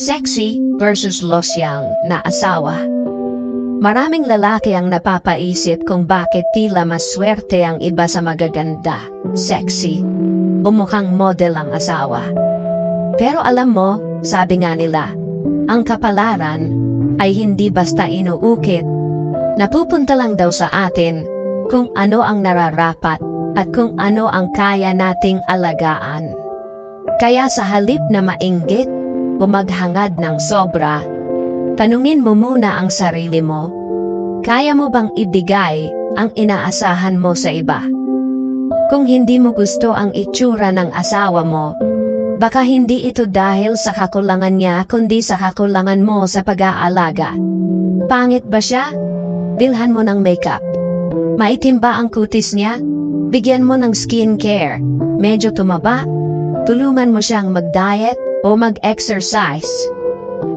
Sexy versus losyang na asawa. Maraming lalaki ang napapaisip kung bakit tila mas swerte ang iba sa magaganda, sexy, o mukhang model ang asawa. Pero alam mo, sabi nga nila, ang kapalaran ay hindi basta inuukit. Napupunta lang daw sa atin kung ano ang nararapat at kung ano ang kaya nating alagaan. Kaya sa halip na mainggit o maghangad ng sobra, tanungin mo muna ang sarili mo, kaya mo bang ibigay ang inaasahan mo sa iba? Kung hindi mo gusto ang itsura ng asawa mo, baka hindi ito dahil sa kakulangan niya kundi sa kakulangan mo sa pag-aalaga. Pangit ba siya? Bilhan mo ng makeup. Maitim ba ang kutis niya? Bigyan mo ng skincare. Medyo tumaba? Tulungan mo siyang mag-diet o mag-exercise.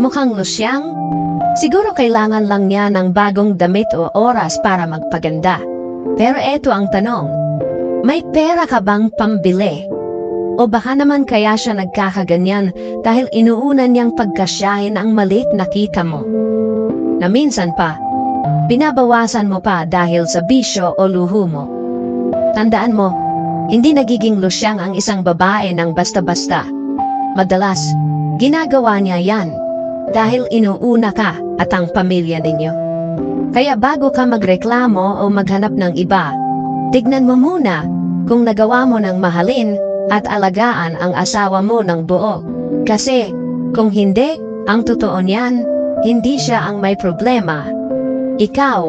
Mukhang losyang? Siguro kailangan lang niya ng bagong damit o oras para magpaganda. Pero eto ang tanong, may pera ka bang pambili? O baka naman kaya siya nagkakaganyan dahil inuunan niyang pagkasyahin ang maliit na kita mo. Na minsan pa, binabawasan mo pa dahil sa bisyo o luho mo. Tandaan mo, hindi nagiging losyang ang isang babae ng basta-basta. Madalas, ginagawa niya yan dahil inuuna ka at ang pamilya ninyo. Kaya bago ka magreklamo o maghanap ng iba, tignan mo muna kung nagawa mo ng mahalin at alagaan ang asawa mo ng buo. Kasi kung hindi, ang totoo niyan, hindi siya ang may problema. Ikaw